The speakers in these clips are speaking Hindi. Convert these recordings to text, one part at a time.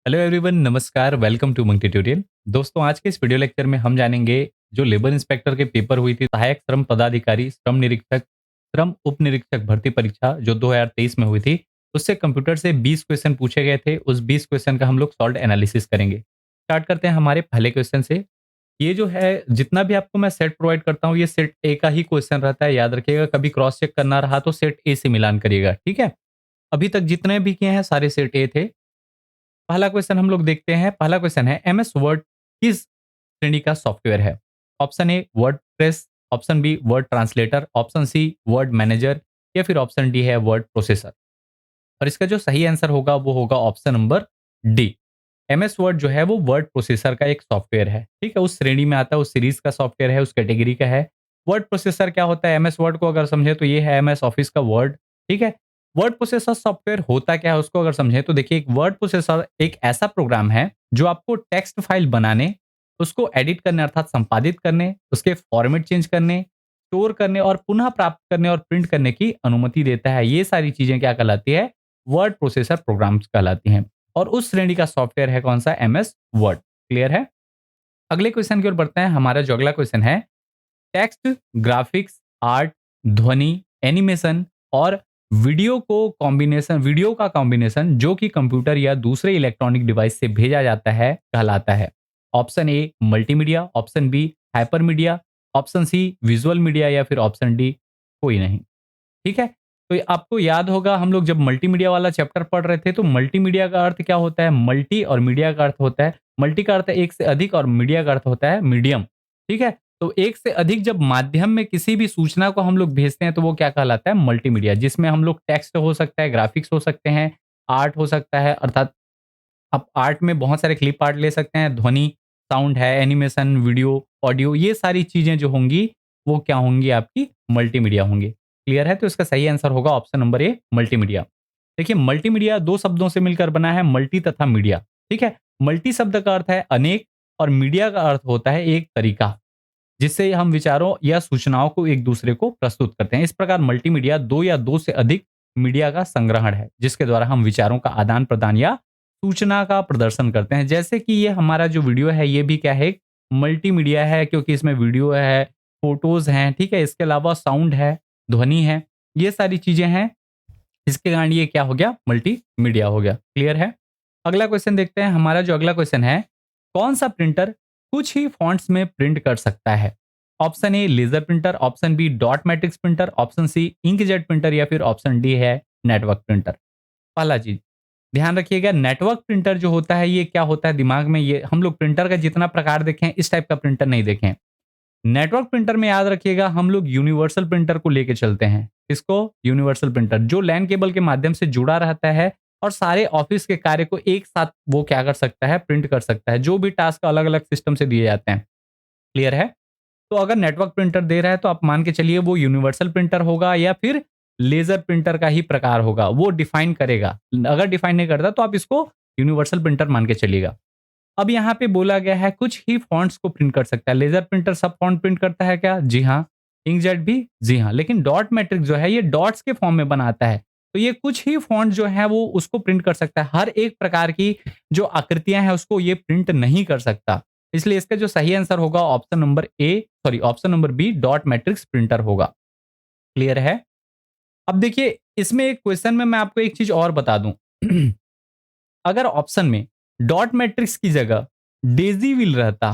हेलो एवरीवन, नमस्कार, वेलकम टू मंक ट्यूटोरियल। दोस्तों, आज के इस वीडियो लेक्चर में हम जानेंगे जो लेबर इंस्पेक्टर के पेपर हुई थी, सहायक श्रम पदाधिकारी, श्रम निरीक्षक, श्रम उप निरीक्षक भर्ती परीक्षा जो 2023 में हुई थी। उससे कंप्यूटर से 20 क्वेश्चन पूछे गए थे। उस 20 क्वेश्चन का हम लोग सॉल्व एनालिसिस करेंगे। स्टार्ट करते हैं हमारे पहले क्वेश्चन से। ये जो है, जितना भी आपको मैं सेट प्रोवाइड करता हूँ, ये सेट ए का ही क्वेश्चन रहता है, याद रखिएगा। कभी क्रॉस चेक करना रहा तो सेट ए से मिलान करिएगा, ठीक है। अभी तक जितने भी किए हैं सारे सेट ए थे। पहला क्वेश्चन हम लोग देखते हैं। पहला क्वेश्चन है, एमएस वर्ड किस श्रेणी का सॉफ्टवेयर है? Option A WordPress, option B word translator, option C word manager, या फिर ऑप्शन डी है वर्ड प्रोसेसर। और इसका जो सही आंसर होगा वो होगा option number D. MS Word जो है वो वर्ड प्रोसेसर का एक सॉफ्टवेयर है, ठीक है। उस श्रेणी में आता है, उस सीरीज का सॉफ्टवेयर है, उस कैटेगरी का है। वर्ड प्रोसेसर क्या होता है? एमएस वर्ड को अगर समझे तो ये है एमएस ऑफिस का वर्ड, ठीक है। वर्ड प्रोसेसर सॉफ्टवेयर होता क्या है उसको अगर समझे तो देखिए, एक वर्ड प्रोसेसर एक ऐसा प्रोग्राम है जो आपको टेक्स्ट फाइल बनाने, उसको एडिट करने अर्थात संपादित करने, उसके फॉर्मेट चेंज करने, स्टोर करने और पुनः प्राप्त करने और प्रिंट करने की अनुमति देता है। ये सारी चीजें क्या कहलाती है? वर्ड प्रोसेसर प्रोग्राम्स कहलाती हैं। और उस श्रेणी का सॉफ्टवेयर है कौन सा? MS word. क्लियर है? अगले क्वेश्चन की ओर बढ़ते हैं। हमारा जो अगला क्वेश्चन है, टेक्स्ट, ग्राफिक्स, आर्ट, ध्वनि, एनिमेशन और वीडियो का कॉम्बिनेशन जो कि कंप्यूटर या दूसरे इलेक्ट्रॉनिक डिवाइस से भेजा जाता है कहलाता है। Option A multimedia, option B hypermedia, option C visual media, या फिर ऑप्शन डी कोई नहीं। ठीक है। तो ये आपको याद होगा, हम लोग जब मल्टीमीडिया वाला चैप्टर पढ़ रहे थे तो मल्टीमीडिया का अर्थ क्या होता है? मल्टी और मीडिया का अर्थ होता है, मल्टी का अर्थ है एक से अधिक और मीडिया का अर्थ होता है मीडियम। ठीक है। तो एक से अधिक जब माध्यम में किसी भी सूचना को हम लोग भेजते हैं तो वो क्या कहलाता है? मल्टीमीडिया, जिसमें हम लोग टेक्स्ट हो सकता है, ग्राफिक्स हो सकते हैं, आर्ट हो सकता है, अर्थात आप आर्ट में बहुत सारे क्लिप आर्ट ले सकते हैं, ध्वनि, साउंड है, एनिमेशन, वीडियो, ऑडियो, ये सारी चीजें जो होंगी वो क्या होंगी? आपकी मल्टीमीडिया होंगी। क्लियर है? तो इसका सही आंसर होगा ऑप्शन नंबर ए मल्टीमीडिया। देखिए, मल्टीमीडिया दो शब्दों से मिलकर बना है, मल्टी तथा मीडिया। ठीक है। मल्टी शब्द का अर्थ है अनेक और मीडिया का अर्थ होता है एक तरीका जिससे हम विचारों या सूचनाओं को एक दूसरे को प्रस्तुत करते हैं। इस प्रकार मल्टीमीडिया दो या दो से अधिक मीडिया का संग्रहण है जिसके द्वारा हम विचारों का आदान प्रदान या सूचना का प्रदर्शन करते हैं। जैसे कि ये हमारा जो वीडियो है ये भी क्या है? मल्टीमीडिया है, क्योंकि इसमें वीडियो है, फोटोज हैं, ठीक है। इसके अलावा साउंड है, ध्वनि है, ये सारी चीजें हैं। इसके कारण ये क्या हो गया? मल्टीमीडिया हो गया। क्लियर है? अगला क्वेश्चन देखते हैं। हमारा जो अगला क्वेश्चन है, कौन सा प्रिंटर कुछ ही फॉन्ट्स में प्रिंट कर सकता है? Option A laser printer, option B dot matrix printer, option C inkjet printer, या फिर ऑप्शन डी है नेटवर्क प्रिंटर। पहला चीज ध्यान रखिएगा, नेटवर्क प्रिंटर जो होता है ये क्या होता है? दिमाग में ये हम लोग प्रिंटर का जितना प्रकार देखें इस टाइप का प्रिंटर नहीं देखें। नेटवर्क प्रिंटर में याद रखिएगा हम लोग यूनिवर्सल प्रिंटर को लेके चलते हैं। इसको यूनिवर्सल प्रिंटर जो लैन केबल के माध्यम से जुड़ा रहता है और सारे ऑफिस के कार्य को एक साथ वो क्या कर सकता है? प्रिंट कर सकता है, जो भी टास्क अलग अलग सिस्टम से दिए जाते हैं। क्लियर है? तो अगर नेटवर्क प्रिंटर दे रहा है तो आप मान के चलिए वो यूनिवर्सल प्रिंटर होगा या फिर लेजर प्रिंटर का ही प्रकार होगा, वो डिफाइन करेगा। अगर डिफाइन नहीं करता तो आप इसको यूनिवर्सल प्रिंटर मान के चलिएगा। अब यहाँ पे बोला गया है कुछ ही फॉन्ट्स को प्रिंट कर सकता है। लेजर प्रिंटर सब फॉन्ट प्रिंट करता है क्या? जी हाँ। इंकजेट भी? जी हाँ। लेकिन डॉट मैट्रिक्स जो है ये डॉट्स के फॉर्म में बनाता है, तो ये कुछ ही फॉन्ट जो है वो उसको प्रिंट कर सकता है। हर एक प्रकार की जो आकृतियां हैं उसको ये प्रिंट नहीं कर सकता। इसलिए इसका जो सही आंसर होगा option number A, sorry option number B, dot matrix printer होगा। क्लियर है? अब देखिए, इसमें एक क्वेश्चन में मैं आपको एक चीज और बता दूं। अगर ऑप्शन में डॉट मैट्रिक्स की जगह डेजी व्हील रहता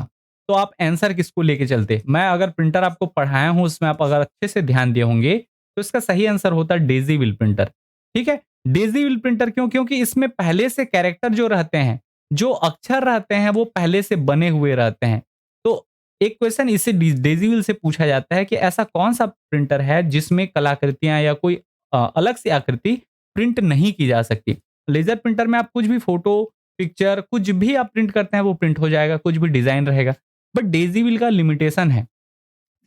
तो आप आंसर किसको लेके चलते? मैं अगर प्रिंटर आपको पढ़ाया हूं उसमें आप अगर अच्छे से ध्यान दिए होंगे तो इसका सही आंसर होता डेजी व्हील प्रिंटर। ठीक है। डेजी व्हील प्रिंटर क्यों? क्योंकि इसमें पहले से कैरेक्टर जो रहते हैं, जो अक्षर रहते हैं वो पहले से बने हुए रहते हैं। तो एक क्वेश्चन इससे डेजी व्हील से पूछा जाता है कि ऐसा कौन सा प्रिंटर है जिसमें कलाकृतियां या कोई अलग सी आकृति प्रिंट नहीं की जा सकती? लेजर प्रिंटर में आप कुछ भी फोटो, पिक्चर, कुछ भी आप प्रिंट करते हैं वो प्रिंट हो जाएगा, कुछ भी डिजाइन रहेगा। बट डेजी व्हील का लिमिटेशन है,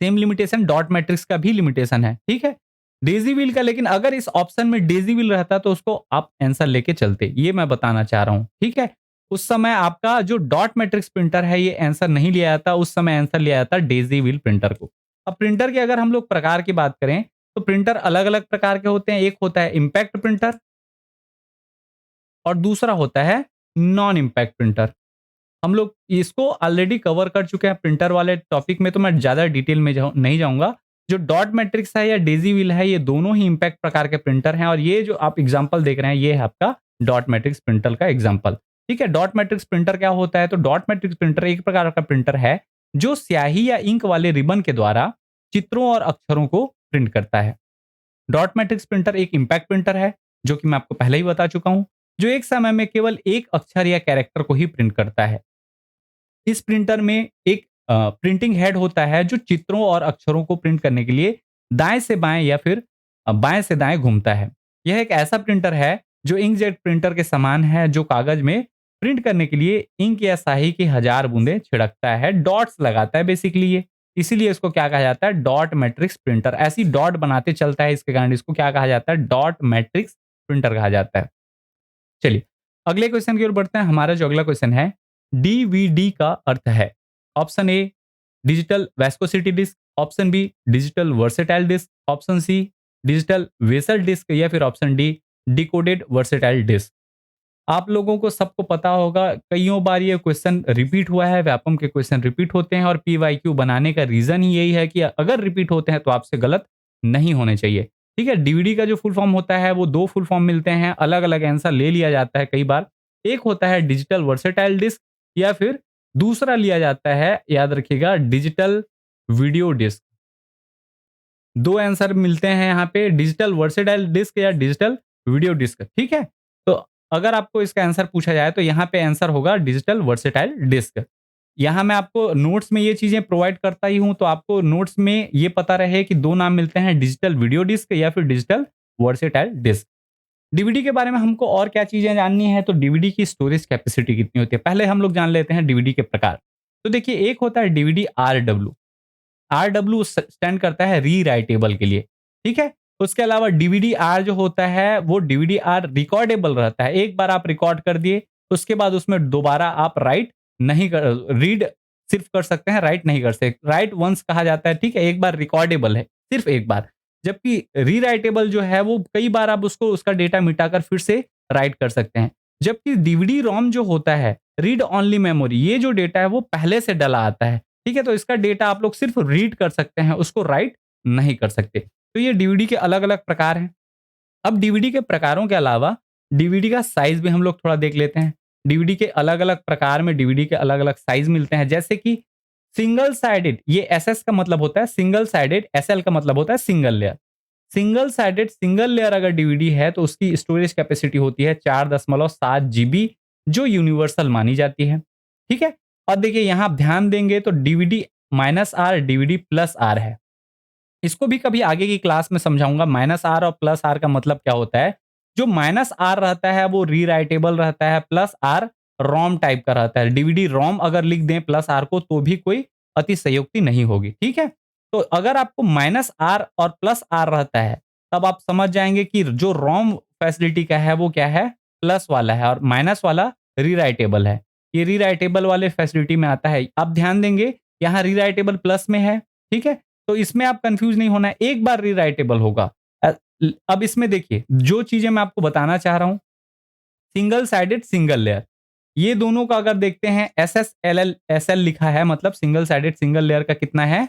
सेम लिमिटेशन डॉट मैट्रिक्स का भी लिमिटेशन है। ठीक है। डेजी व्हील का, लेकिन अगर इस ऑप्शन में डेजी व्हील रहता तो उसको आप आंसर लेके चलते, ये मैं बताना चाह रहा हूं। ठीक है। उस समय आपका जो डॉट मैट्रिक्स प्रिंटर है ये आंसर नहीं लिया जाता, उस समय आंसर लिया जाता डेजी व्हील प्रिंटर को। अब प्रिंटर के अगर हम लोग प्रकार की बात करें तो प्रिंटर अलग अलग प्रकार के होते हैं। एक होता है इम्पैक्ट प्रिंटर और दूसरा होता है नॉन इम्पैक्ट प्रिंटर। हम लोग इसको ऑलरेडी कवर कर चुके हैं प्रिंटर वाले टॉपिक में, तो मैं ज़्यादा डिटेल में नहीं जाऊँगा। जो डॉट मैट्रिक्स है या डेज़ी व्हील है, ये दोनों ही इम्पैक्ट प्रकार के प्रिंटर हैं, और ये जो आप एग्ज़ाम्पल देख रहे हैं, ये है आपका डॉट मैट्रिक्स प्रिंटर का एग्ज़ाम्पल। ठीक है, डॉट मैट्रिक्स प्रिंटर क्या होता है? तो डॉट मैट्रिक्स प्रिंटर एक प्रकार का प्रिंटर है, जो स्याही या इंक वाले रिबन के द्वारा चित्रों और अक्षरों को प्रिंट करता है। डॉट मैट्रिक्स प्रिंटर एक इम्पैक्ट प्रिंटर है, जो कि मैं आपको पहले ही बता चुका हूँ, जो एक समय में केवल एक अक्षर या कैरेक्टर को ही प्रिंट करता है। इस प्रिंटर में एक प्रिंटिंग हेड होता है, जो चित्रों और अक्षरों को प्रिंट करने के लिए दाएं से बाएं या फिर बाएं से दाएं घूमता है। यह एक ऐसा प्रिंटर है जो इंकजेट प्रिंटर के समान है, जो कागज में प्रिंट करने के लिए इंक या स्याही की हजार बूंदें छिड़कता है, डॉट्स लगाता है बेसिकली ये। इसीलिए इसको क्या कहा जाता है? Dot matrix printer. ऐसी डॉट बनाते चलता है, इसके कारण इसको क्या कहा जाता है? डॉट मैट्रिक्स प्रिंटर कहा जाता है। चलिए, अगले क्वेश्चन की ओर बढ़ते हैं। हमारा जो अगला क्वेश्चन है, डीवीडी का अर्थ है। Option A digital viscosity disc, option B digital versatile disc, option C digital vessel disc, या फिर option D decoded versatile disc. आप लोगों को सबको पता होगा, कईयों बार ये क्वेश्चन रिपीट हुआ है, व्यापम के क्वेश्चन रिपीट होते हैं, और पीवाईक्यू बनाने का रीजन ही यही है कि अगर रिपीट होते हैं तो आपसे गलत नहीं होने चाहिए। ठीक है, डीवीडी का जो फुल फॉर्म होता है, वो दो फुल फॉर्म मिलते हैं, अलग अलग आंसर ले लिया जाता है कई बार। एक होता है डिजिटल वर्सेटाइल डिस्क, या फिर दूसरा लिया जाता है, याद रखिएगा, डिजिटल वीडियो डिस्क। दो आंसर मिलते हैं यहाँ पे, डिजिटल वर्सेटाइल डिस्क या डिजिटल वीडियो डिस्क। ठीक है, तो अगर आपको इसका आंसर पूछा जाए तो यहाँ पे आंसर होगा डिजिटल वर्सेटाइल डिस्क। यहाँ मैं आपको नोट्स में ये चीजें प्रोवाइड करता ही हूँ, तो आपको नोट्स में ये पता रहे कि दो नाम मिलते हैं, डिजिटल वीडियो डिस्क या फिर डिजिटल वर्सेटाइल डिस्क। डीवीडी के बारे में हमको और क्या चीजें जाननी है, तो डीवीडी की स्टोरेज कैपेसिटी कितनी होती है, पहले हम लोग जान लेते हैं डीवीडी के प्रकार। तो देखिए, एक होता है डीवीडी आरडब्ल्यू। आरडब्ल्यू स्टैंड करता है रीराइटेबल के लिए। ठीक है, उसके अलावा डीवीडी आर जो होता है, वो डीवीडी आर रिकॉर्डेबल रहता है। एक बार आप रिकॉर्ड कर दिए, उसके बाद उसमें दोबारा आप राइट नहीं कर, रीड सिर्फ कर सकते हैं, राइट नहीं कर सकते। राइट वंस कहा जाता है। ठीक है, एक बार रिकॉर्डेबल है, सिर्फ एक बार। जबकि रीराइटेबल जो है, वो कई बार आप उसको, उसका डेटा मिटाकर फिर से राइट कर सकते हैं। जबकि डीवीडी रोम जो होता है, रीड ओनली मेमोरी, ये जो डेटा है वो पहले से डला आता है। ठीक है, तो इसका डेटा आप लोग सिर्फ रीड कर सकते हैं, उसको राइट नहीं कर सकते। तो ये डीवीडी के अलग अलग प्रकार हैं। अब डीवीडी के प्रकारों के अलावा डीवीडी का साइज भी हम लोग थोड़ा देख लेते हैं। डीवीडी के अलग अलग प्रकार में डीवीडी के अलग अलग साइज मिलते हैं, जैसे कि सिंगल साइडेड, ये एसएस का मतलब होता है सिंगल साइडेड, एसएल का मतलब होता है single layer. Single sided single layer अगर डीवीडी है, तो उसकी स्टोरेज कैपेसिटी होती है 4.7 जीबी, जो यूनिवर्सल मानी जाती है। ठीक है, और देखिए यहां आप ध्यान देंगे तो DVD minus R, DVD plus R है। इसको भी कभी आगे की क्लास में समझाऊंगा, माइनस आर और प्लस आर का मतलब क्या होता है। जो माइनस आर रहता है वो रीराइटेबल रहता है, प्लस आर रोम टाइप का रहता है। डीवीडी रोम अगर लिख दें प्लस आर को, तो भी कोई अतिशयोक्ति नहीं होगी। ठीक है, तो अगर आपको माइनस आर और प्लस आर रहता है, तब आप समझ जाएंगे कि जो रोम फैसिलिटी का है वो क्या है, प्लस वाला है, और माइनस वाला रीराइटेबल है। ये रीराइटेबल वाले फैसिलिटी में आता है। आप ध्यान देंगे, यहाँ रीराइटेबल प्लस में है। ठीक है, तो इसमें आप कंफ्यूज नहीं होना है, एक बार रीराइटेबल होगा। अब इसमें देखिए, जो चीजें मैं आपको बताना चाह रहा हूं, सिंगल साइडेड सिंगल लेयर, ये दोनों का अगर देखते हैं, S S L L S L लिखा है, मतलब सिंगल साइडेड सिंगल लेयर का कितना है,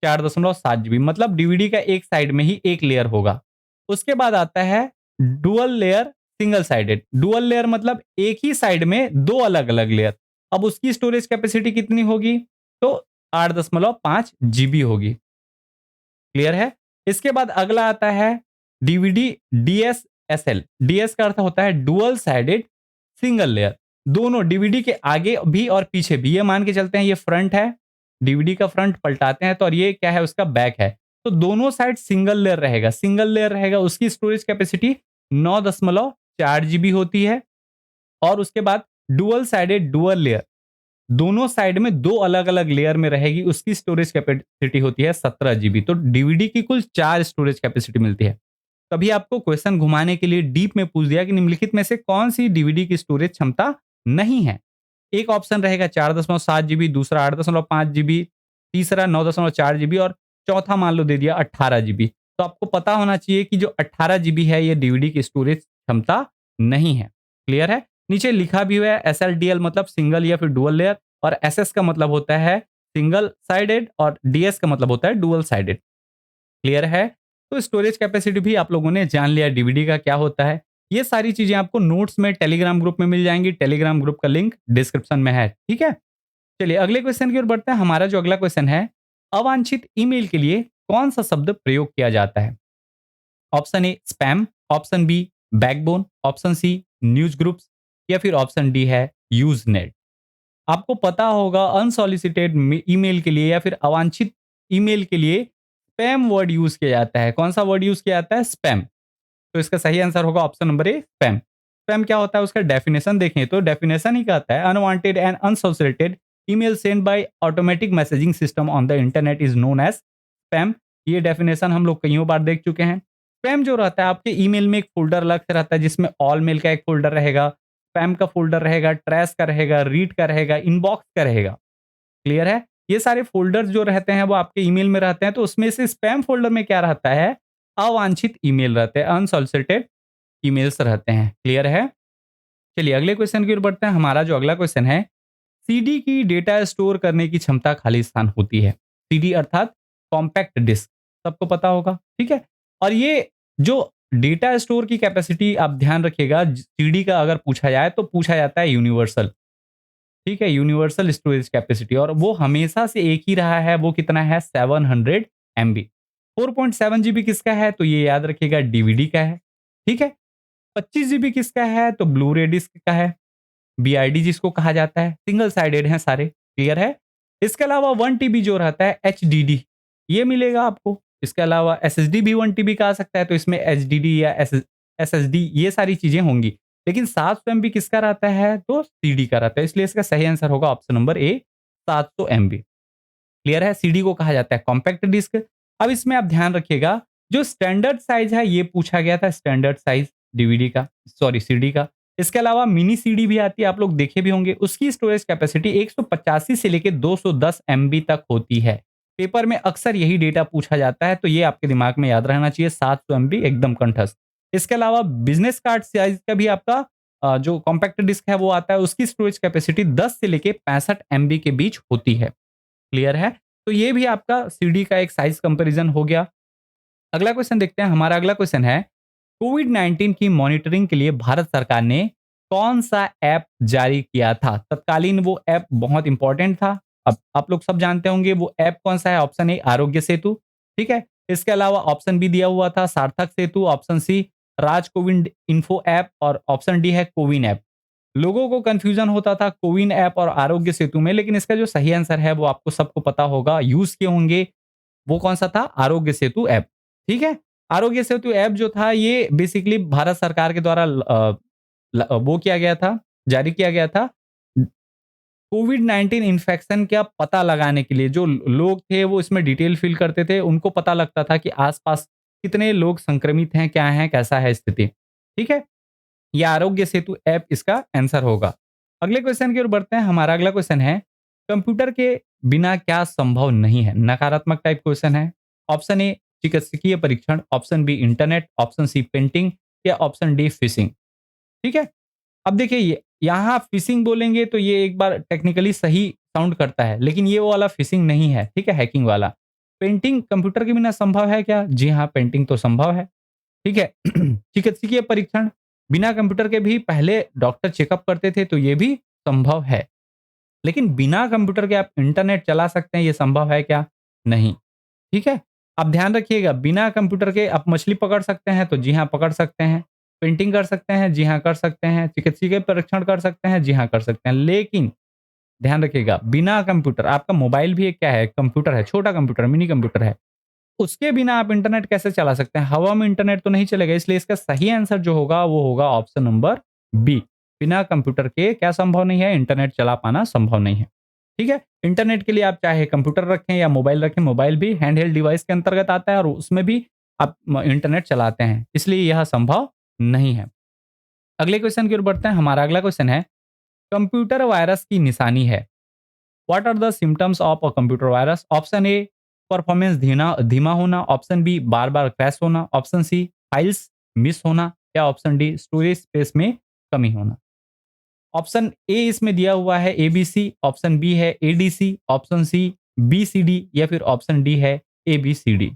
4.7 जीबी, मतलब डीवीडी का एक साइड में ही एक लेयर होगा। उसके बाद आता है dual layer single sided. Dual layer मतलब एक ही साइड में दो अलग अलग लेयर। अब उसकी स्टोरेज कैपेसिटी कितनी होगी, तो 8.5 जीबी होगी। क्लियर है। इसके बाद अगला आता है डीवीडी डीएसएसएल। डीएस का अर्थ होता है डुअल साइडेड सिंगल लेयर। दोनों डीवीडी के आगे भी और पीछे भी, ये मान के चलते हैं ये फ्रंट है, डीवीडी का फ्रंट पलटाते हैं तो, और ये क्या है, उसका बैक है। तो दोनों साइड सिंगल लेयर रहेगा, सिंगल लेयर रहेगा। उसकी स्टोरेज कैपेसिटी 9.4 जीबी होती है। और उसके बाद डुअल साइडेड डुअल लेयर, दोनों साइड में दो अलग अलग लेयर में रहेगी, उसकी स्टोरेज कैपेसिटी होती है 17 जीबी। तो डीवीडी की कुल 4 स्टोरेज कैपेसिटी मिलती है। कभी आपको क्वेश्चन घुमाने के लिए डीप में पूछ दिया कि निम्नलिखित में से कौन सी डीवीडी की स्टोरेज क्षमता नहीं है। एक ऑप्शन रहेगा 4.7 जीबी, दूसरा 8.5 जीबी, तीसरा 9.4 जीबी, और चौथा मान लो दे दिया 18 जीबी। तो आपको पता होना चाहिए कि जो 18 जीबी है, ये डीवीडी की स्टोरेज क्षमता नहीं है। क्लियर है। नीचे लिखा भी हुआ है SLDL मतलब सिंगल या फिर डुअल लेयर, और SS का मतलब होता है सिंगल साइडेड, और DS का मतलब होता है डुअल साइडेड। क्लियर है? तो स्टोरेज कैपेसिटी भी आप लोगों ने जान लिया डीवीडी का क्या होता है। ये सारी चीज़ें आपको नोट्स में टेलीग्राम ग्रुप में मिल जाएँगी। टेलीग्राम ग्रुप का लिंक डिस्क्रिप्शन में है, ठीक है? चलिए अगले क्वेश्चन की ओर बढ़ते हैं। हमारा जो अगला क्वेश्चन है, अवांछित ईमेल के लिए कौन-सा शब्द प्रयोग किया जाता है? Option A spam, option B backbone, option C news groups, या फिर ऑप्शन डी है यूज़नेट। आपको पता होगा अनसॉलिसिटेड ईमेल के लिए या फिर अवांछित ईमेल के लिए स्पैम वर्ड यूज़ किया जाता है। कौन-सा वर्ड यूज़ किया जाता है? स्पैम। तो इसका सही आंसर होगा ऑप्शन नंबर ए स्पैम। स्पैम क्या होता है उसका डेफिनेशन देखें तो डेफिनेशन ही कहता है unwanted and unsolicited email send by automatic messaging system on the internet is known as spam. ये डेफिनेशन हम लोग कईयों बार देख चुके हैं। स्पैम जो रहता है आपके ईमेल में एक फ़ोल्डर अलग से रहता है जिसमें ऑल मेल का एक फ़ोल्डर रहेगा, स्पैम का फ़ोल्डर रहेगा, ट्रैश का रहेगा, रीड का रहेगा, इनबॉक्स का रहेगा। क्लियर है? ये सारे फ़ोल्डर्स जो रहते हैं वो आपके ईमेल में रहते हैं, तो उसमें से स्पैम फ़ोल्डर में क्या रहता है? अवांछित ईमेल रहते हैं, अनसॉलिसिटेड ईमेल्स रहते हैं। क्लियर है? चलिए अगले क्वेश्चन की ओर बढ़ते हैं। हमारा जो अगला क्वेश्चन है, सीडी की डेटा स्टोर करने की क्षमता खाली स्थान होती है। सीडी अर्थात कॉम्पैक्ट डिस्क, सबको पता होगा, ठीक है? और ये जो डेटा स्टोर की कैपेसिटी आप ध्यान रखिएगा, सीडी का अगर पूछा जाए तो पूछा जाता है यूनिवर्सल, ठीक है? यूनिवर्सल स्टोरेज कैपेसिटी, और वो हमेशा से एक ही रहा है। वो कितना है? 700 एमबी। 4.7 जीबी किसका है? तो ये याद रखिएगा डीवीडी का है, ठीक है? 25 जीबी किसका है? तो ब्लू रे डिस्क का है। बीआईडी जिसको कहा जाता है, सिंगल साइडेड हैं सारे, क्लियर है? इसके अलावा 1 टीबी जो रहता है एचडीडी, ये मिलेगा आपको। इसके अलावा एसएसडी भी 1 टीबी का आ सकता है, तो इसमें एचडीडी या एसएसडी ये सारी चीज़ें होंगी। लेकिन 700 एमबी किसका रहता है? तो सीडी का रहता है, इसलिए इसका सही आंसर होगा ऑप्शन नंबर ए 700 एमबी। क्लियर है? सीडी को कहा जाता है कॉम्पैक्ट डिस्क। अब इसमें आप ध्यान रखिएगा, जो स्टैंडर्ड साइज़ है ये पूछा गया था, स्टैंडर्ड साइज़ डीवीडी का, सॉरी सीडी का। इसके अलावा मिनी सीडी भी आती है, आप लोग देखे भी होंगे। उसकी स्टोरेज कैपेसिटी 185 से लेके 210 एमबी तक होती है। पेपर में अक्सर यही डेटा पूछा जाता है, तो ये आपके दिमाग में याद रहना चाहिए, 700 एमबी एकदम कंठस्थ। इसके अलावा बिज़नेस कार्ड साइज़ का भी आपका जो कॉम्पैक्ट डिस्क है वो आता है, उसकी स्टोरेज कैपेसिटी 10 से लेके 65 एमबी के बीच होती है। क्लियर है? तो ये भी आपका सीडी का एक साइज़ कंपैरिज़न हो गया। अगला क्वेश्चन देखते हैं। हमारा अगला क्वेश्चन है, कोविड-19 की मॉनिटरिंग के लिए भारत सरकार ने कौन-सा ऐप जारी किया था? तत्कालीन वो ऐप बहुत इम्पोर्टेंट था। अब आप लोग सब जानते होंगे वो ऐप कौन-सा है? ऑप्शन ए आरोग्य सेतु, ठीक है? इसके अलावा ऑप्शन बी दिया हुआ था सार्थक सेतु, ऑप्शन सी राज कोविन इन्फो ऐप, और ऑप्शन डी है कोविन ऐप। लोगों को कन्फ्यूज़न होता था कोविन ऐप और आरोग्य सेतु में, लेकिन इसका जो सही आंसर है वो आपको सबको पता होगा, यूज़ किए होंगे। वो कौन-सा था? आरोग्य सेतु ऐप, ठीक है? आरोग्य सेतु ऐप जो था ये बेसिकली भारत सरकार के द्वारा वो किया गया था, जारी किया गया था। कोविड-19 इन्फेक्शन का पता लगाने के लिए जो लोग थे वो इसमें डिटेल फ़िल करते थे, उनको पता लगता था कि आस-पास कितने लोग संक्रमित हैं, क्या हैं, कैसा है स्थिति, ठीक है? ये आरोग्य सेतु ऐप इसका आंसर होगा। अगले क्वेश्चन की ओर बढ़ते हैं। हमारा अगला क्वेश्चन है, कंप्यूटर के बिना क्या संभव नहीं है? नकारात्मक टाइप क्वेश्चन है। ऑप्शन ए चिकित्सकीय परीक्षण, option B internet, option C painting, या ऑप्शन डी फिशिंग, ठीक है? अब देखिए यहाँ फिशिंग बोलेंगे तो ये एक बार टेक्निकली सही साउंड करता है, लेकिन ये वो वाला फिशिंग नहीं है, ठीक है? हैकिंग वाला। पेंटिंग कंप्यूटर के बिना संभव है क्या? जी हाँ, पेंटिंग तो संभव है। ठीक है? चिकित्सकीय परीक्षण बिना कंप्यूटर के भी पहले डॉक्टर चेकअप करते थे, तो ये भी संभव है। लेकिन बिना कंप्यूटर के आप इंटरनेट चला सकते हैं, ये संभव है क्या? नहीं। ठीक है? आप ध्यान रखिएगा, बिना कंप्यूटर के आप मछली पकड़ सकते हैं, तो जी हाँ, पकड़ सकते हैं। पेंटिंग कर सकते हैं, जी हाँ, कर सकते हैं। चिकित्सकीय परीक्षण कर सकते हैं, जी हाँ, कर सकते हैं। लेकिन ध्यान रखिएगा, बिना कंप्यूटर आपका मोबाइल भी एक क्या है? कंप्यूटर है, छोटा कंप्यूटर, मिनी कंप्यूटर है। उसके बिना आप इंटरनेट कैसे चला सकते हैं? हवा में इंटरनेट तो नहीं चलेगा, इसलिए इसका सही आंसर जो होगा वो होगा ऑप्शन नंबर बी। बिना कंप्यूटर के क्या संभव नहीं है? इंटरनेट चला पाना संभव नहीं है। ठीक है? इंटरनेट के लिए आप चाहे कंप्यूटर रखें या मोबाइल रखें, मोबाइल भी हैंडहेल्ड डिवाइस के अंतर्गत आता है और उसमें भी आप इंटरनेट चलाते हैं, इसलिए यह संभव नहीं है। अगले क्वेश्चन की ओर बढ़ते हैं। हमारा अगला क्वेश्चन है, कंप्यूटर वायरस की निशानी है। What are the symptoms of a computer virus? Option A performance धीना धीमा होना, ऑप्शन बी बार बार क्रैश होना, ऑप्शन सी फाइल्स मिस होना, या ऑप्शन डी स्टोरेज स्पेस में कमी होना। ऑप्शन ए इसमें दिया हुआ है एबीसी, ऑप्शन बी है एडीसी, ऑप्शन सी बीसीडी या फिर ऑप्शन डी है एबीसीडी।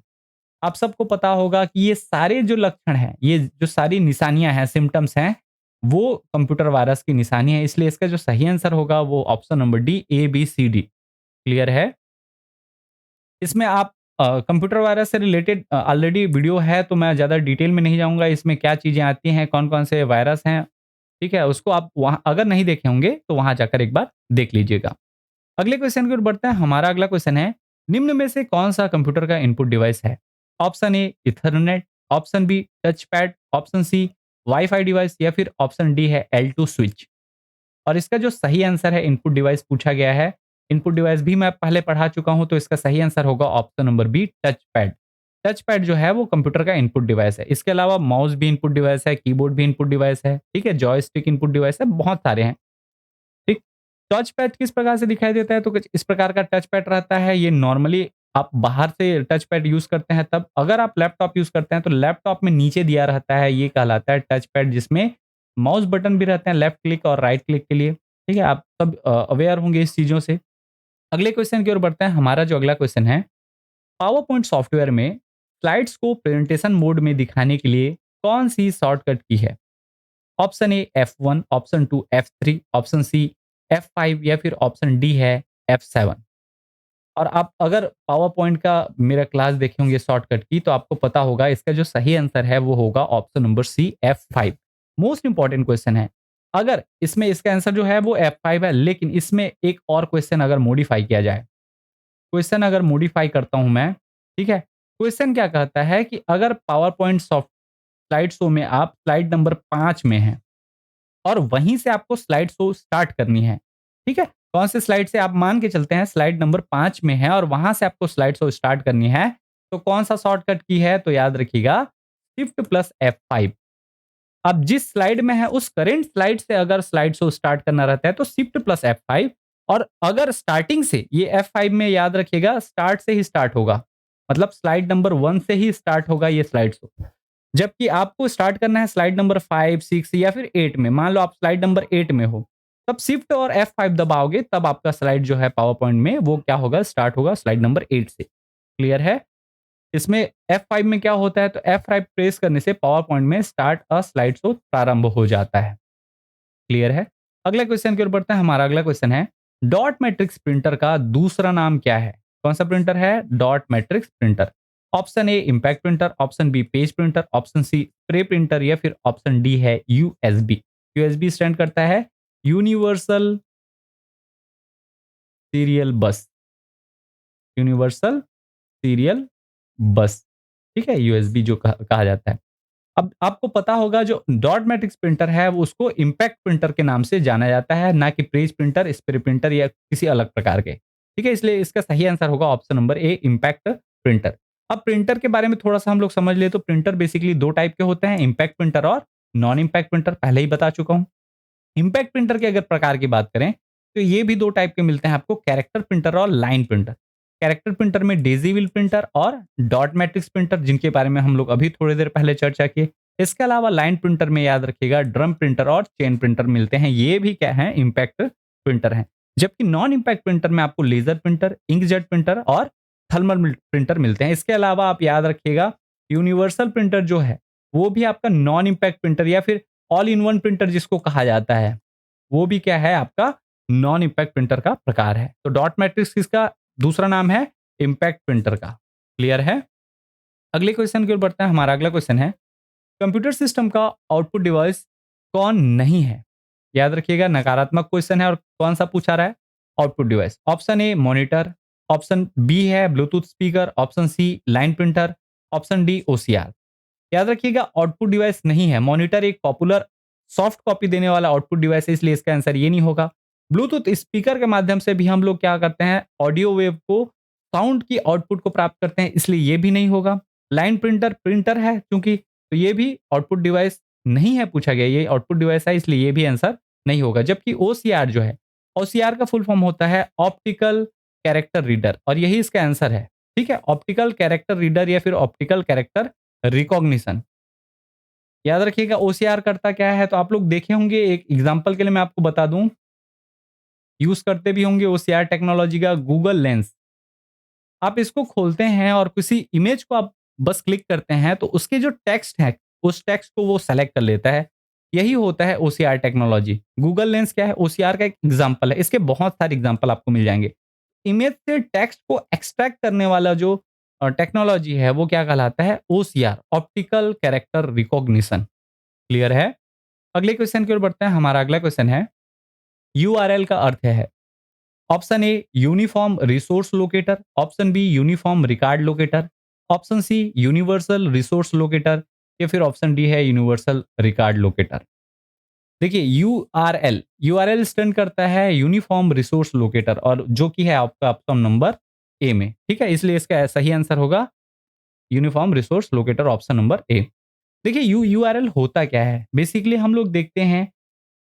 आप सबको पता होगा कि ये सारे जो लक्षण हैं, ये जो सारी निशानियां हैं, सिम्पटम्स हैं, वो कंप्यूटर वायरस की निशानी है। इसलिए इसका जो सही आंसर होगा वो option number D A B C D. Clear है? इसमें आप कंप्यूटर वायरस से रिलेटेड ऑलरेडी वीडियो है, तो मैं ज़्यादा डिटेल में नहीं जाऊँगा, इसमें क्या चीज़ें आती हैं, कौन-कौन से वायरस हैं, ठीक है? उसको आप वहाँ अगर नहीं देखे होंगे, तो वहाँ जाकर एक बार देख लीजिएगा। अगले क्वेश्चन की ओर बढ़ते हैं। हमारा अगला क्वेश्चन है, निम्न में से कौन-सा कंप्यूटर का इनपुट डिवाइस है? Option A Ethernet, option B touch pad, option C WiFi device या फिर ऑप्शन डी है L2 स्विच। और इसका जो सही आंसर है, इनपुट डिवाइस पूछा गया है। इनपुट डिवाइस भी मैं पहले पढ़ा चुका हूँ, तो इसका सही आंसर होगा option number B touch pad. Touch pad जो है वो कंप्यूटर का इनपुट डिवाइस है। इसके अलावा माउस भी इनपुट डिवाइस है, कीबोर्ड भी इनपुट डिवाइस है, ठीक है? जॉयस्टिक इनपुट डिवाइस है, बहुत सारे हैं, ठीक? टच पैड किस प्रकार से दिखाई देता है? तो कुछ इस प्रकार का टच पैड रहता है। ये नॉर्मली आप बाहर से टच पैड यूज़ करते हैं तब। अगर आप लैपटॉप यूज़ करते हैं तो लैपटॉप में नीचे दिया रहता है, ये कहलाता है टच पैड, जिसमें माउस बटन भी रहते हैं लेफ्ट क्लिक और राइट क्लिक के लिए। ठीक है? आप सब अवेयर होंगे इस चीज़ों से। अगले क्वेश्चन की ओर बढ़ते हैं। हमारा जो अगला क्वेश्चन है, पावर पॉइंट सॉफ्टवेयर में स्लाइड्स को प्रेजेंटेशन मोड में दिखाने के लिए कौन सी शॉर्टकट की है? Option A F1, option 2 F3, option C F5 या फिर ऑप्शन डी है F7। और आप अगर पावर पॉइंट का मेरा क्लास देखे होंगे शॉर्टकट की, तो आपको पता होगा इसका जो सही आंसर है वो होगा option number C F5। Most important question है। अगर इसमें इसका आंसर जो है वो F5 है, लेकिन इसमें एक और क्वेश्चन अगर मॉडिफाई किया जाए, क्वेश्चन अगर मॉडिफाई करता हूं मैं, ठीक है? क्वेश्चन क्या कहता है कि अगर power point soft slide show में आप स्लाइड नंबर 5 में हैं और वहीं से आपको स्लाइड शो स्टार्ट करनी है, ठीक है? कौन से स्लाइड से आप मान के चलते हैं स्लाइड नंबर 5 में है और वहां से आपको स्लाइड शो स्टार्ट करनी है, तो कौन सा शॉर्टकट की है? तो याद रखिएगा, शिफ्ट प्लस F5। अब जिस स्लाइड में है उस करंट स्लाइड से अगर स्लाइड शो स्टार्ट करना रहता है तो शिफ्ट प्लस F5। और अगर स्टार्टिंग से, ये F5 में याद रखिएगा स्टार्ट से ही स्टार्ट होगा, मतलब स्लाइड नंबर 1 से ही स्टार्ट होगा ये स्लाइड शो। जबकि आपको स्टार्ट करना है स्लाइड नंबर 5, 6 या फिर 8 में। मान लो आप स्लाइड नंबर 8 में हो, तब शिफ्ट और F5 दबाओगे, तब आपका स्लाइड जो है पावर पॉइंट में वो क्या होगा, स्टार्ट होगा स्लाइड नंबर 8 से। क्लियर है? इसमें F5 में क्या होता है, तो F5 प्रेस करने से पावर पॉइंट में स्टार्ट अ स्लाइड शो प्रारंभ हो जाता है। क्लियर है? अगले क्वेश्चन की ओर बढ़ते हैं। हमारा अगला क्वेश्चन है, डॉट मैट्रिक्स प्रिंटर का दूसरा नाम क्या है? कौन सा प्रिंटर है? Dot matrix printer. Option A impact printer, option B page printer, option C spray printer या फिर ऑप्शन डी है यूएसबी। यूएसबी स्टैंड करता है universal serial bus. Universal serial bus, ठीक है? यूएसबी जो कहा जाता है। अब आपको पता होगा जो डॉट मैट्रिक्स प्रिंटर है वो उसको इम्पैक्ट प्रिंटर के नाम से जाना जाता है, ना कि पेज प्रिंटर, स्प्रे प्रिंटर या किसी अलग प्रकार के। ठीक है? इसलिए इसका सही आंसर होगा ऑप्शन नंबर ए इम्पैक्ट प्रिंटर। अब प्रिंटर के बारे में थोड़ा-सा हम लोग समझ ले, तो प्रिंटर बेसिकली 2 टाइप के होते हैं, इम्पैक्ट प्रिंटर और नॉन इम्पैक्ट प्रिंटर, पहले ही बता चुका हूँ। इम्पैक्ट प्रिंटर के अगर प्रकार की बात करें, तो ये भी 2 टाइप के मिलते हैं आपको, कैरेक्टर प्रिंटर और लाइन प्रिंटर। कैरेक्टर प्रिंटर में डेज़ी व्हील प्रिंटर और डॉट मैट्रिक्स प्रिंटर, जिनके बारे में हम लोग अभी थोड़ी देर पहले चर्चा किए। इसके अलावा लाइन प्रिंटर में याद रखिएगा ड्रम प्रिंटर और चेन प्रिंटर मिलते हैं, ये भी क्या है, इम्पैक्ट प्रिंटर हैं। जबकि नॉन इम्पैक्ट प्रिंटर में आपको लेजर प्रिंटर, इंकजेट प्रिंटर और थर्मल प्रिंटर मिलते हैं। इसके अलावा आप याद रखिएगा यूनिवर्सल प्रिंटर जो है, वो भी आपका नॉन इम्पैक्ट प्रिंटर या फिर ऑल इन वन प्रिंटर जिसको कहा जाता है, वो भी क्या है, आपका नॉन इम्पैक्ट प्रिंटर का प्रकार है। तो डॉट मैट्रिक्स किसका दूसरा नाम है? इम्पैक्ट प्रिंटर का। क्लियर है? अगले क्वेश्चन की ओर बढ़ते हैं। हमारा अगला क्वेश्चन है, कंप्यूटर सिस्टम का आउटपुट डिवाइस कौन नहीं है? याद रखिएगा नकारात्मक क्वेश्चन है और कौन सा पूछा रहा है? Output device. Option A monitor, option B है bluetooth speaker, option C line printer, option D OCR. याद रखिएगा आउटपुट डिवाइस नहीं है। मॉनिटर एक पॉपुलर सॉफ्ट कॉपी देने वाला आउटपुट डिवाइस है, इसलिए इसका आंसर ये नहीं होगा। ब्लूटूथ स्पीकर के माध्यम से भी हम लोग क्या करते हैं, ऑडियो वेव को, साउंड की आउटपुट को प्राप्त करते हैं, इसलिए ये भी नहीं होगा। लाइन प्रिंटर प्रिंटर है चूंकि, तो ये भी आउटपुट डिवाइस नहीं है, पूछा गया ये आउटपुट डिवाइस है, इसलिए ये भी आंसर नहीं होगा। जबकि ओसीआर जो है, ओसीआर का फुल फॉर्म होता है ऑप्टिकल कैरेक्टर रीडर, और यही इसका आंसर है। ठीक है? ऑप्टिकल कैरेक्टर रीडर या फिर ऑप्टिकल कैरेक्टर रिकॉग्निशन। याद रखिएगा ओसीआर करता क्या है, तो आप लोग देखे होंगे, एक एग्जांपल के लिए मैं आपको बता दूं, यूज करते भी होंगे ओसीआर टेक्नोलॉजी का गूगल लेंस। आप इसको खोलते हैं और किसी इमेज को आप बस क्लिक करते हैं तो उसके जो टेक्स्ट है, उस टेक्स्ट को वो सेलेक्ट कर लेता है। यही होता है ओसीआर टेक्नोलॉजी। गूगल लेंस क्या है? ओसीआर का एक एग्जांपल है। इसके बहुत सारे एग्जांपल आपको मिल जाएंगे। इमेज से टेक्स्ट को एक्सट्रैक्ट करने वाला जो टेक्नोलॉजी है वो क्या कहलाता है? OCR, optical character recognition. Clear है? अगले क्वेश्चन की ओर बढ़ते हैं। हमारा अगला क्वेश्चन है, यूआरएल का अर्थ है। Option A uniform resource locator, option B uniform record locator, option C universal resource locator, या फिर ऑप्शन डी है यूनिवर्सल रिकॉर्ड लोकेटर। देखिए यूआरएल, यूआरएल स्टैंड करता है यूनिफॉर्म रिसोर्स लोकेटर, और जो कि है आपका ऑप्शन नंबर ए में। ठीक है, इसलिए इसका सही आंसर होगा uniform resource locator, option number ए। देखिए यूआरएल होता क्या है? बेसिकली हम लोग देखते हैं,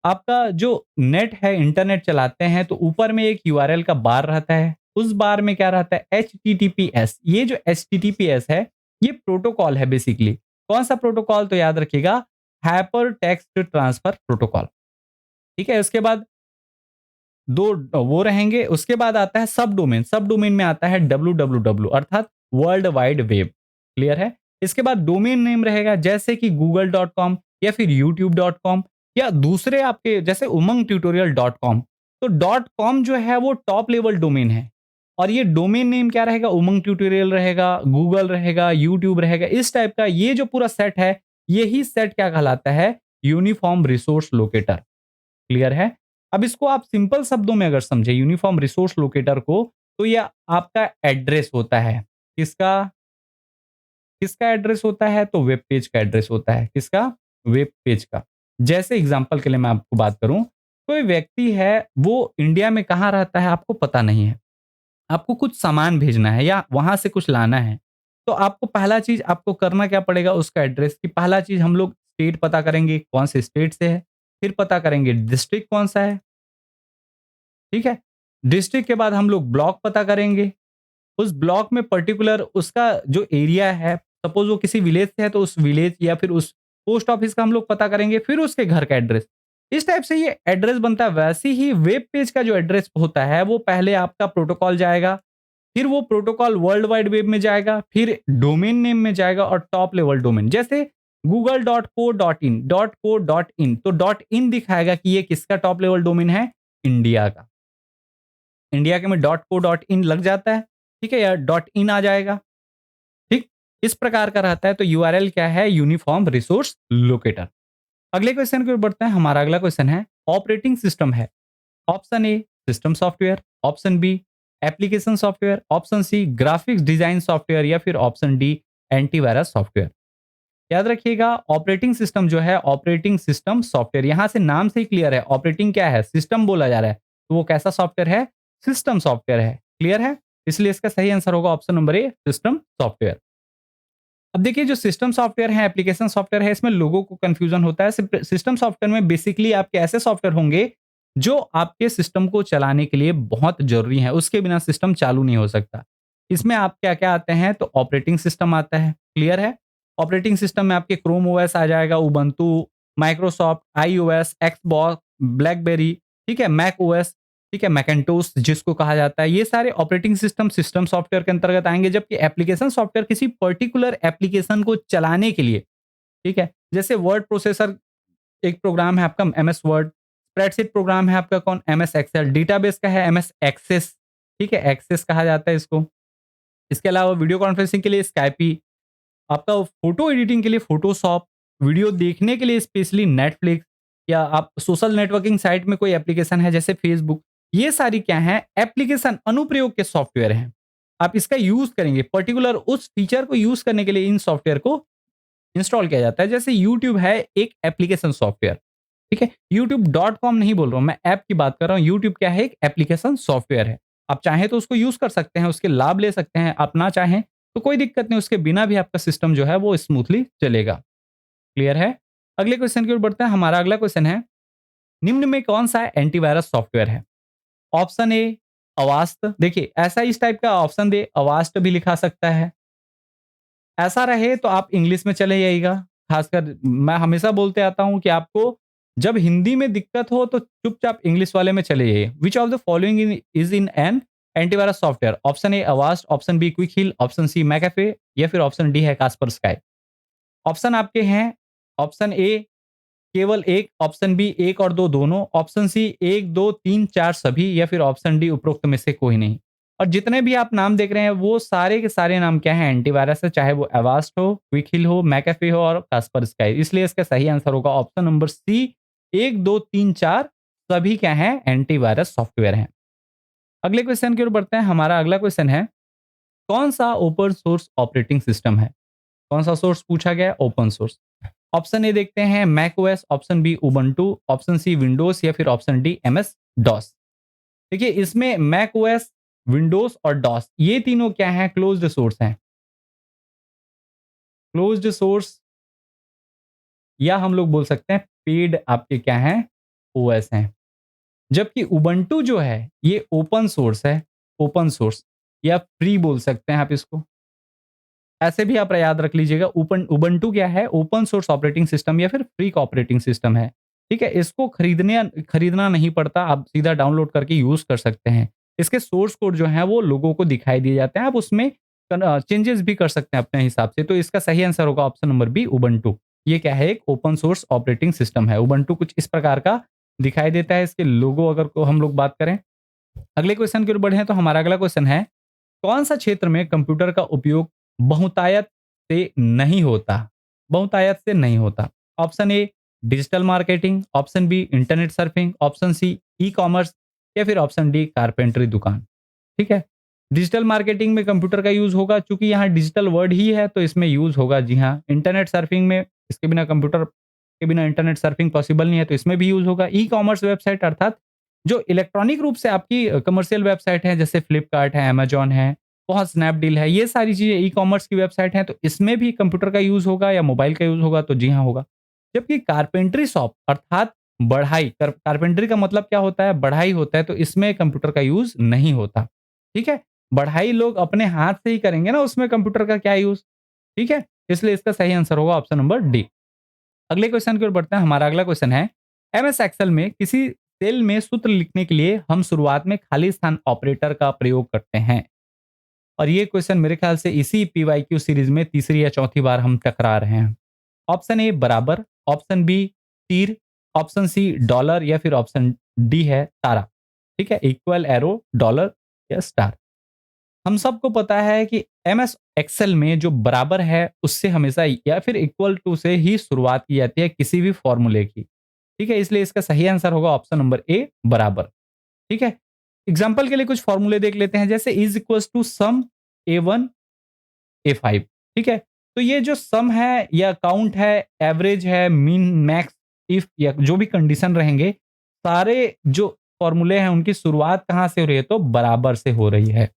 आपका जो नेट है, इंटरनेट चलाते हैं तो ऊपर में एक यूआरएल का बार रहता है। उस बार में क्या रहता है? एचटीटीपीएस। ये जो एचटीटीपीएस है, ये प्रोटोकॉल है बेसिकली। कौन सा प्रोटोकॉल? तो याद रखिएगा, हाइपर टेक्स्ट ट्रांसफर प्रोटोकॉल। ठीक है, उसके बाद दो वो रहेंगे। उसके बाद आता है सब डोमेन। सब डोमेन में आता है www, अर्थात वर्ल्ड वाइड वेब। क्लियर है? इसके बाद डोमेन नेम रहेगा, जैसे कि google.com या फिर youtube.com, या दूसरे आपके जैसे उमंग ट्यूटोरियल डॉट कॉम। तो डॉट कॉम जो है वो टॉप लेवल डोमेन है, और ये डोमेन नेम क्या रहेगा? उमंग ट्यूटोरियल रहेगा, गूगल रहेगा, यूट्यूब रहेगा। इस टाइप का ये जो पूरा सेट है, यही सेट क्या कहलाता है? Uniform resource locator. क्लियर है? अब इसको आप सिंपल शब्दों में अगर समझे यूनिफॉर्म रिसोर्स लोकेटर को, तो यह आपका एड्रेस होता है। किसका? किसका एड्रेस होता है? तो वेब पेज का एड्रेस होता है। किसका? वेब पेज का। जैसे एग्जांपल के लिए मैं आपको बात करूं, कोई व्यक्ति है, वो इंडिया में कहाँ रहता है आपको पता नहीं है, आपको कुछ सामान भेजना है या वहां से कुछ लाना है, तो आपको पहला चीज आपको करना क्या पड़ेगा? उसका एड्रेस की पहला चीज हम लोग स्टेट पता करेंगे, कौन से स्टेट से है। फिर पता करेंगे डिस्ट्रिक्ट कौन सा है। ठीक है, डिस्ट्रिक्ट के बाद हम लोग ब्लॉक पता करेंगे। उस ब्लॉक में पर्टिकुलर उसका जो एरिया है, सपोज वो किसी विलेज से है तो उस विलेज या फिर उस पोस्ट ऑफिस का हम लोग पता करेंगे, फिर उसके घर का एड्रेस। इस टाइप से ये एड्रेस बनता है। वैसे ही वेब पेज का जो एड्रेस होता है, वो पहले आपका प्रोटोकॉल जाएगा, फिर वो प्रोटोकॉल वर्ल्ड वाइड वेब में जाएगा, फिर डोमेन नेम में जाएगा, और टॉप लेवल डोमेन जैसे google.co.in तो डॉट इन दिखाएगा कि ये किसका टॉप लेवल डोमेन है? इंडिया का। इंडिया के में डॉट को डॉट इन लग जाता है। ठीक है, या डॉट इन आ जाएगा। ठीक, इस प्रकार का रहता है। तो यूआरएल क्या है? Uniform resource locator. अगले क्वेश्चन की ओर बढ़ते हैं। हमारा अगला क्वेश्चन है, ऑपरेटिंग सिस्टम है। Option A system software, option B application software, option C graphics design software, या फिर ऑप्शन डी एंटीवायरस सॉफ्टवेयर। याद रखिएगा, ऑपरेटिंग सिस्टम जो है, ऑपरेटिंग सिस्टम सॉफ्टवेयर, यहां से नाम से ही क्लियर है, ऑपरेटिंग क्या है? सिस्टम बोला जा रहा है, तो वो कैसा सॉफ्टवेयर है? सिस्टम सॉफ्टवेयर है। क्लियर है? इसलिए इसका सही आंसर होगा ऑप्शन नंबर ए, सिस्टम सॉफ्टवेयर। अब देखिए, जो सिस्टम सॉफ्टवेयर है, एप्लीकेशन सॉफ्टवेयर है, इसमें लोगों को कंफ्यूजन होता है। सिस्टम सॉफ्टवेयर में बेसिकली आपके ऐसे सॉफ्टवेयर होंगे जो आपके सिस्टम को चलाने के लिए बहुत जरूरी है, उसके बिना सिस्टम चालू नहीं हो सकता। इसमें आप क्या क्या आते हैं? तो ऑपरेटिंग सिस्टम आता है। क्लियर है? ऑपरेटिंग सिस्टम में आपके क्रोम ओएस आ जाएगा, Ubuntu, Microsoft, iOS, Xbox, blackberry, ठीक है, मैक ओएस, ठीक है, मैकेंटोस जिसको कहा जाता है, ये सारे ऑपरेटिंग सिस्टम सिस्टम सॉफ्टवेयर के अंतर्गत आएंगे। जबकि एप्लीकेशन सॉफ्टवेयर किसी पर्टिकुलर एप्लीकेशन को चलाने के लिए, ठीक है, जैसे वर्ड प्रोसेसर एक प्रोग्राम है आपका एमएस वर्ड, स्प्रेडशीट प्रोग्राम है आपका कौन? एमएस एक्सेल, डेटाबेस का है एमएस एक्सेस, ठीक है, एक्सेस कहा जाता है इसको। इसके अलावा वीडियो कॉन्फ्रेंसिंग के लिए स्काइपी, आपका फोटो एडिटिंग के लिए फोटोशॉप, वीडियो देखने के लिए स्पेशली नेटफ्लिक्स, या आप सोशल नेटवर्किंग साइट में कोई एप्लीकेशन है जैसे फेसबुक, ये सारी क्या है? एप्लीकेशन अनुप्रयोग के सॉफ्टवेयर हैं। आप इसका यूज करेंगे, पर्टिकुलर उस फीचर को यूज करने के लिए इन सॉफ्टवेयर को इंस्टॉल किया जाता है। जैसे यूट्यूब है एक एप्लीकेशन सॉफ्टवेयर। ठीक है, यूट्यूब.com नहीं बोल रहा हूं मैं, ऐप की बात कर रहा हूं। यूट्यूब क्या है? एक एप्लीकेशन सॉफ्टवेयर है। आप चाहें तो उसको यूज कर सकते हैं, उसके लाभ ले सकते हैं। आप ना चाहें तो कोई दिक्कत नहीं, उसके बिना भी आपका सिस्टम जो है वो स्मूथली चलेगा। क्लियर है? अगले क्वेश्चन की ओर बढ़ते हैं। हमारा अगला क्वेश्चन है, निम्न में कौन सा एंटीवायरस सॉफ्टवेयर है? ऑप्शन ए अवास्ट, देखिए ऐसा इस टाइप का ऑप्शन दे, अवास्ट भी लिखा सकता है। ऐसा रहे तो आप इंग्लिश में चले जाइएगा, खासकर मैं हमेशा बोलते आता हूँ कि आपको जब हिंदी में दिक्कत हो तो चुपचाप इंग्लिश वाले में चले जाइए। Which of the following is in an antivirus software? Option A Avast, option B Quick Heal, option C McAfee या फिर ऑप्शन डी है कास्परस्काई। ऑप्शन आपके हैं, ऑप्शन ए केवल एक, ऑप्शन बी 1 और 2 दोनों, ऑप्शन सी 1, 2, 3, 4 सभी या फिर ऑप्शन डी उपरोक्त में से कोई नहीं। और जितने भी आप नाम देख रहे हैं वो सारे के सारे नाम क्या हैं? एंटीवायरस है, चाहे वो एवास्ट हो, क्विक हिल हो, मैकेफे हो और कास्परस्काई। इसलिए इसका सही आंसर होगा ऑप्शन नंबर सी, 1, 2, 3, 4 सभी क्या हैं? एंटीवायरस सॉफ्टवेयर हैं। अगले क्वेश्चन की ओर बढ़ते हैं। हमारा अगला क्वेश्चन है, कौन सा ओपन सोर्स ऑपरेटिंग सिस्टम है? कौन सा सोर्स पूछा गया है? Open source. ऑप्शन ए देखते हैं Mac OS, option B Ubuntu, option C Windows या फिर ऑप्शन डी एमएस डॉस। देखिए इसमें मैक ओएस, विंडोज और डॉस ये तीनों क्या हैं? क्लोज्ड सोर्स हैं। क्लोज्ड सोर्स या हम लोग बोल सकते हैं पेड आपके क्या हैं? ओएस हैं। जबकि उबंटू जो है ये ओपन सोर्स है। ओपन सोर्स या फ्री बोल सकते हैं आप इसको, ऐसे भी आप याद रख लीजिएगा। ओपन उबंटू क्या है? ओपन सोर्स ऑपरेटिंग सिस्टम या फिर फ्री का ऑपरेटिंग सिस्टम है। ठीक है, इसको खरीदना नहीं पड़ता, आप सीधा डाउनलोड करके यूज कर सकते हैं। इसके सोर्स कोड जो है वो लोगों को दिखाई दिए जाते हैं, आप उसमें चेंजेस भी कर सकते हैं अपने हिसाब से। तो इसका सही आंसर होगा ऑप्शन नंबर बी उबंटू। ये क्या है? एक ओपन सोर्स ऑपरेटिंग सिस्टम है। उबंटू कुछ इस प्रकार का दिखाई देता है। इसके लोगो अगर को हम लोग बात करें, अगले क्वेश्चन की ओर बढ़े तो हमारा अगला क्वेश्चन है, कौन सा क्षेत्र में कंप्यूटर का उपयोग बहुतायत से नहीं होता? बहुतायत से नहीं होता। Option A digital marketing, option B internet surfing, option C e commerce या फिर ऑप्शन डी कारपेंटरी दुकान। ठीक है, डिजिटल मार्केटिंग में कंप्यूटर का यूज होगा, चूंकि यहाँ डिजिटल वर्ड ही है तो इसमें यूज होगा। जी हाँ, इंटरनेट सर्फिंग में इसके बिना कंप्यूटर के बिना इंटरनेट सर्फिंग पॉसिबल नहीं है तो इसमें भी यूज होगा। ई कॉमर्स वेबसाइट अर्थात जो इलेक्ट्रॉनिक रूप से आपकी कमर्शियल वेबसाइट है, जैसे फ्लिपकार्ट है, अमेजॉन है, बहुत स्नैपडील है, ये सारी चीजें ई कॉमर्स की वेबसाइट हैं, तो इसमें भी कंप्यूटर का यूज होगा या मोबाइल का यूज होगा? तो जी हाँ होगा। जबकि कारपेंटरी शॉप अर्थात बढ़ाई, कारपेंटरी का मतलब क्या होता है? बढ़ाई होता है, तो इसमें कंप्यूटर का यूज नहीं होता। ठीक है, बढ़ाई लोग अपने हाथ से ही करेंगे ना, उसमें कंप्यूटर का क्या यूज? ठीक है, इसलिए इसका सही आंसर होगा ऑप्शन नंबर डी। अगले क्वेश्चन की ओर बढ़ते हैं। हमारा अगला क्वेश्चन है, एमएस एक्सेल में किसी सेल में सूत्र लिखने के लिए हम शुरुआत में खाली स्थान ऑपरेटर का प्रयोग करते हैं। और ये क्वेश्चन मेरे ख्याल से इसी पीवाईक्यू सीरीज में तीसरी या चौथी बार हम टकरा रहे हैं। ऑप्शन ए बराबर, ऑप्शन बी तीर, ऑप्शन सी डॉलर या फिर ऑप्शन डी है तारा। ठीक है, इक्वल, एरो, डॉलर या स्टार। हम सबको पता है कि एमएस एक्सेल में जो बराबर है उससे हमेशा या फिर इक्वल टू से ही शुरुआत की जाती है किसी भी फॉर्मूले की। ठीक है, इसलिए इसका सही आंसर होगा ऑप्शन नंबर ए बराबर। ठीक है, एग्जाम्पल के लिए कुछ फॉर्मूले देख लेते हैं, जैसे is equal to some A1 A5। ठीक है, तो ये जो सम है या काउंट है, एवरेज है, मीन, मैक्स, इफ या जो भी कंडीशन रहेंगे, सारे जो फॉर्मूले हैं उनकी शुरुआत कहाँ से हो रही है? तो बराबर से हो रही है।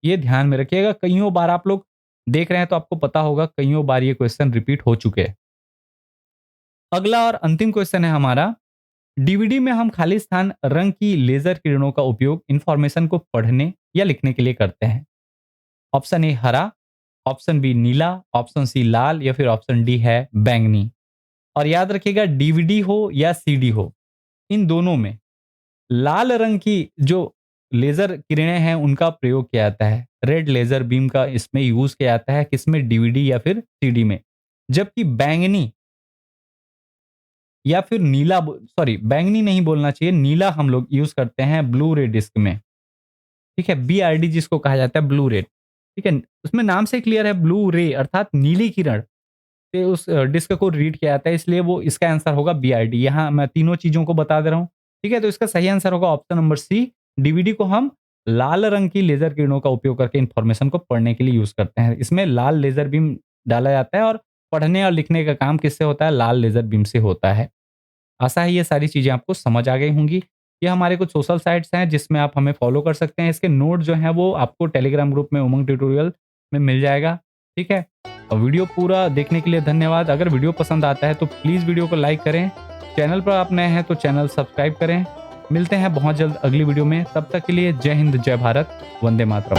ये ध्यान में रखिएगा, कईयों बार आप लोग देख रहे हैं तो आपको पता होगा, कईयों बार ये क्वेश्चन रिपीट हो चुके हैं। अगला और अंतिम क्वेश्चन है हमारा, डीवीडी में हम खाली स्थान रंग की लेजर किरणों का उपयोग इंफॉर्मेशन को पढ़ने या लिखने के लिए करते हैं। ऑप्शन ए हरा, ऑप्शन बी नीला, ऑप्शन सी लाल या फिर ऑप्शन डी है बैंगनी। और याद रखिएगा, डीवीडी हो या सीडी हो, इन दोनों में लाल रंग की जो लेजर किरणें हैं उनका प्रयोग किया जाता है। रेड लेजर बीम का इसमें यूज किया जाता है, किसमें? डीवीडी या फिर सीडी में। जबकि बैंगनी या फिर नीला, सॉरी बैंगनी नहीं बोलना चाहिए, नीला हम लोग यूज करते हैं ब्लू रे डिस्क में। ठीक है, बीआरडी जिसको कहा जाता है, ब्लू रे। ठीक है, उसमें नाम से क्लियर है, ब्लू रे अर्थात नीली किरण से उस डिस्क को रीड किया जाता है, इसलिए वो इसका आंसर होगा बीआरडी। यहाँ मैं तीनों चीजों को बता दे रहा हूँ। ठीक है, तो इसका सही आंसर होगा ऑप्शन नंबर सी, डीवीडी को हम लाल रंग की लेजर किरणों का उपयोग करके इंफॉर्मेशन को पढ़ने के लिए यूज करते हैं। इसमें लाल लेजर बीम डाला जाता है और पढ़ने और लिखने का काम किससे होता है? लाल लेजर बीम से होता है। आशा है ये सारी चीज़ें आपको समझ आ गई होंगी। ये हमारे कुछ सोशल साइट्स हैं जिसमें आप हमें फॉलो कर सकते हैं। इसके नोट जो हैं वो आपको टेलीग्राम ग्रुप में उमंग ट्यूटोरियल में मिल जाएगा। ठीक है, और वीडियो पूरा देखने के लिए धन्यवाद। अगर वीडियो पसंद आता है तो प्लीज़ वीडियो को लाइक करें। चैनल पर आप नए हैं तो चैनल सब्सक्राइब करें। मिलते हैं बहुत जल्द अगली वीडियो में, तब तक के लिए जय हिंद, जय भारत, वंदे मातरम।